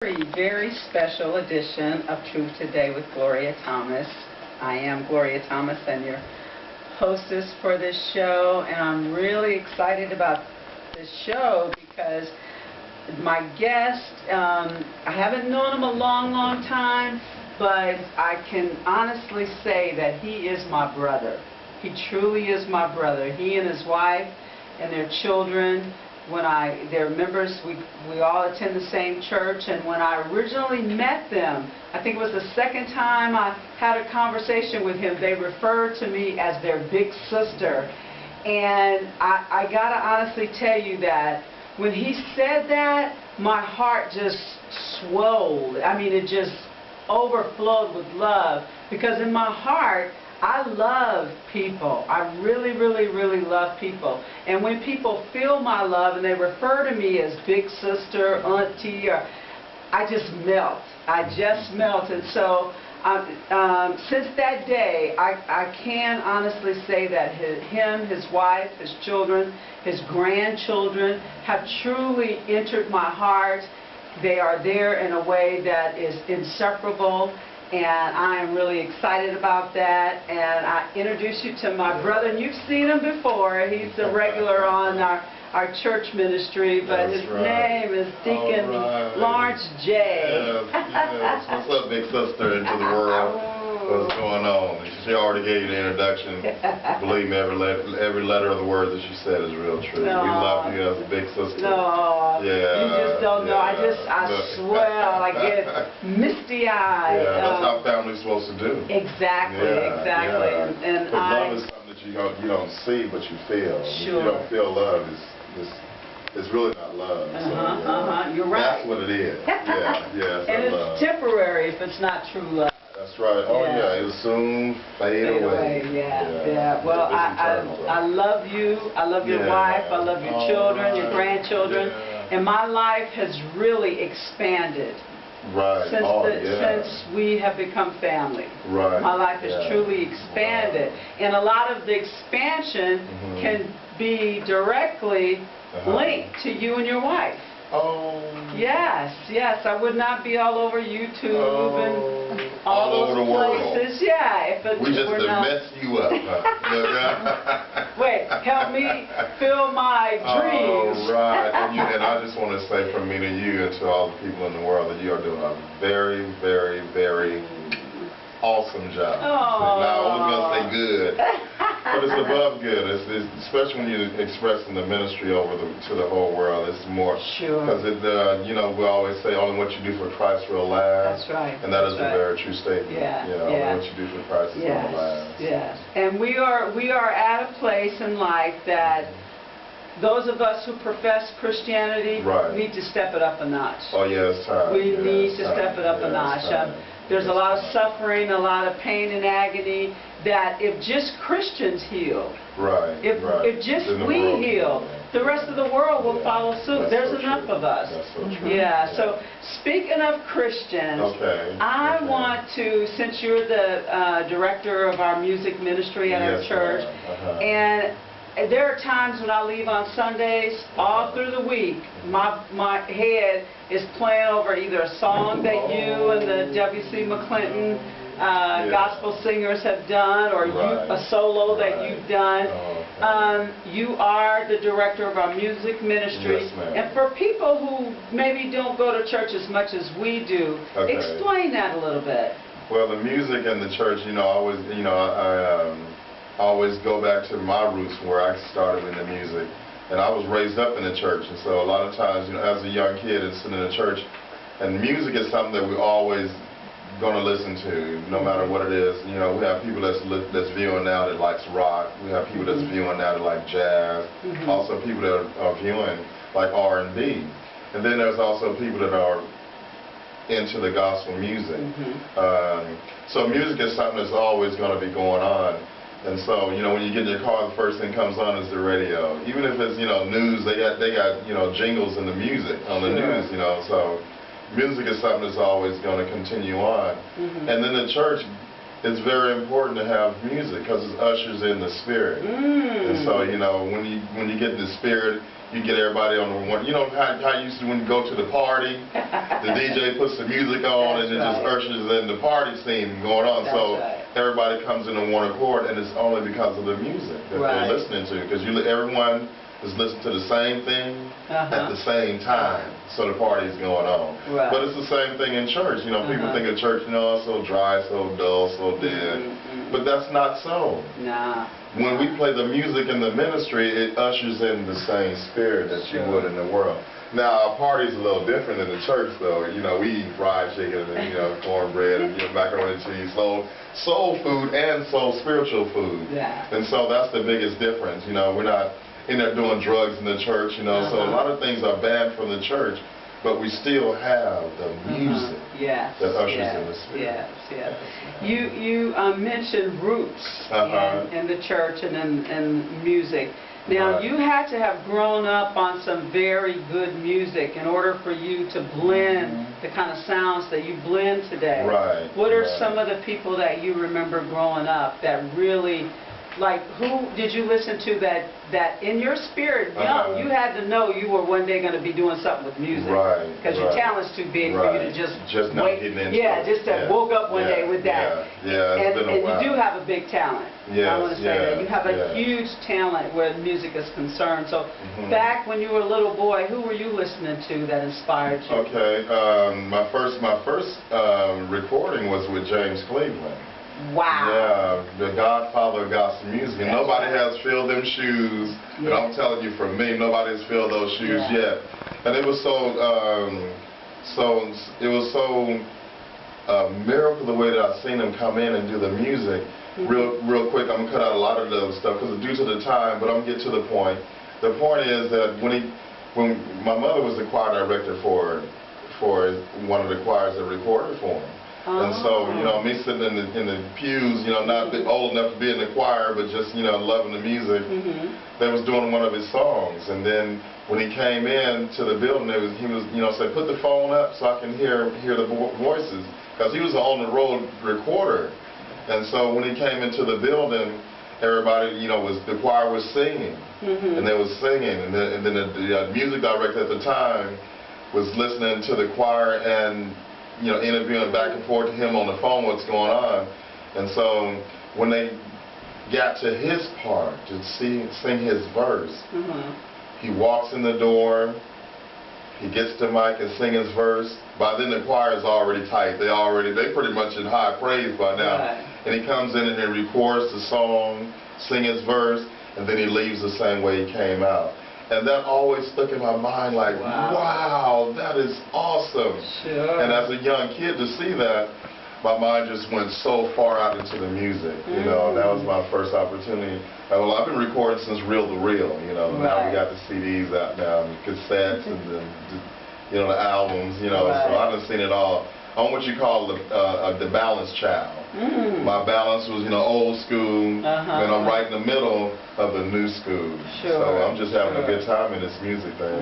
Very special edition of Truth Today with Gloria Thomas. I am Gloria Thomas and your hostess for this show, and I'm really excited about this show because my guest, I haven't known him a long time, but I can honestly say that he is my brother. He truly is my brother. He and his wife and their children, they're members, we all attend the same church, and when I originally met them, I think it was the second time I had a conversation with him, they referred to me as their big sister. And I gotta honestly tell you that when he said that, my heart just swelled. I mean, it just overflowed with love, because in my heart, I love people. I really love people. And when people feel my love and they refer to me as big sister, auntie, or I just melt. I just melt. And so since that day, I can honestly say that his wife, his children, his grandchildren have truly entered my heart. They are there in a way that is inseparable. And I am really excited about that. And I introduce you to my brother. And you've seen him before. He's a regular on our church ministry, but his name is Deacon Lawrence J. Yes. What's up, big sister into the world? What's going on? She already gave you the introduction. Believe me, every letter of the word that she said is real true. No. We love you as a big sister. No, yeah, you just don't know. I swell. I get misty-eyed. Yeah, that's how family's supposed to do. Exactly. Yeah. And love is something that you don't see, but you feel. Sure. You don't feel love. It's really not love. You're right. That's what it is. And it's love. temporary if it's not true love. That's right. Oh yeah, it'll soon fade away. Yeah. Well, I love you. I love your wife. I love your children, your grandchildren, and my life has really expanded. Right. Since we have become family. Right. My life has truly expanded, and a lot of the expansion can be directly linked to you and your wife. Oh. Yes. I would not be all over YouTube and all over those the places. World. Yeah, if it we just were to not... mess you up. Wait, help me fill my dreams. Oh, right. And I just want to say from me to you and to all the people in the world that you are doing a very awesome job. Oh. Now, I was going to say good, but it's above good. It's especially when you're expressing the ministry to the whole world. It's more because we always say only what you do for Christ will last. That's right. And that is a very true statement. Only what you do for Christ is going to last. Yes. And we are at a place in life that those of us who profess Christianity need to step it up a notch. Oh yeah, it's time. We need to step it up a notch. There's a lot of suffering, a lot of pain and agony that if just Christians heal, if just we heal, the rest of the world will follow suit. There's enough of us. That's so true. Yeah, so speaking of Christians, I want to, since you're the director of our music ministry at our church, and there are times when I leave on Sundays, all through the week, my head is playing over either a song that you and the W.C. McClinton gospel singers have done, or a solo that you've done. You are the director of our music ministry. And for people who maybe don't go to church as much as we do, explain that a little bit. Well, the music and the church, I always go back to my roots where I started in the music. And I was raised up in the church, and so a lot of times, as a young kid and sitting in the church, and music is something that we're always going to listen to, no matter what it is. We have people that's viewing now that likes rock. We have people that's viewing now that like jazz. Also people that are viewing like R&B. And then there's also people that are into the gospel music. So music is something that's always going to be going on. And so, when you get in your car, the first thing comes on is the radio. Even if it's, news, they got jingles in the music, on the news, so music is something that's always going to continue on. And then the church, it's very important to have music because it ushers in the spirit. And so, when you get in the spirit, you get everybody on the one. You know how you used to when you go to the party, the DJ puts the music on and it just ushers in the party scene going on. So everybody comes in on one accord, and it's only because of the music that they're listening to. Because everyone is listening to the same thing at the same time, so the party's going on. But it's the same thing in church. You know, people think of church, you know, it's so dry, so dull, so dead. But that's not so. Nah. When we play the music in the ministry, it ushers in the same spirit that you would in the world. Now, our party's a little different than the church, though. You know, we eat fried chicken and, you know, cornbread and, you know, macaroni and cheese. So, soul food and soul spiritual food. And so that's the biggest difference. You know, we're not in there doing drugs in the church, you know. So a lot of things are banned from the church, but we still have the music that ushers in the spirit. You mentioned roots in the church and in music. Now, you had to have grown up on some very good music in order for you to blend the kind of sounds that you blend today. What are some of the people that you remember growing up that really, like, who did you listen to that in your spirit, young, you had to know you were one day going to be doing something with music. Because your talent's too big for you to just not getting into it. just to woke up one day with that. It's been a while. And you do have a big talent. I want to say that. You have a huge talent where music is concerned. So back when you were a little boy, who were you listening to that inspired you? Okay, my first recording was with James Cleveland. Wow. Yeah, the godfather of gospel music. And nobody has filled them shoes. And I'm telling you, for me, nobody has filled those shoes yet. And it was so miracle the way that I've seen him come in and do the music. Real quick, I'm going to cut out a lot of the stuff because due to the time, but I'm going to get to the point. The point is that when my mother was the choir director for one of the choirs that recorded for him. And so, you know, me sitting in the pews, you know, not old enough to be in the choir, but just, you know, loving the music, they was doing one of his songs. And then when he came in to the building, he was, you know, said, put the phone up so I can hear the voices. Because he was an on-the-road recorder. And so when he came into the building, everybody, you know, the choir was singing. And they was singing. And then the music director at the time was listening to the choir and, you know, interviewing back and forth to him on the phone what's going on. And so when they got to his part to sing his verse, he walks in the door, he gets the mic and sing his verse. By then the choir is already tight. They pretty much in high praise by now. And he comes in and he records the song, sing his verse, and then he leaves the same way he came out. And that always stuck in my mind like, wow, that is awesome. And as a young kid to see that, my mind just went so far out into the music, you know, and that was my first opportunity. Well, I've been recording since reel to reel, you know, now we got the CDs out now, and cassettes and you know, the albums, you know, so I've seen it all. I'm what you call the balance child. My balance was, you know, old school, and I'm right in the middle of the new school. So I'm just having a good time in this music thing.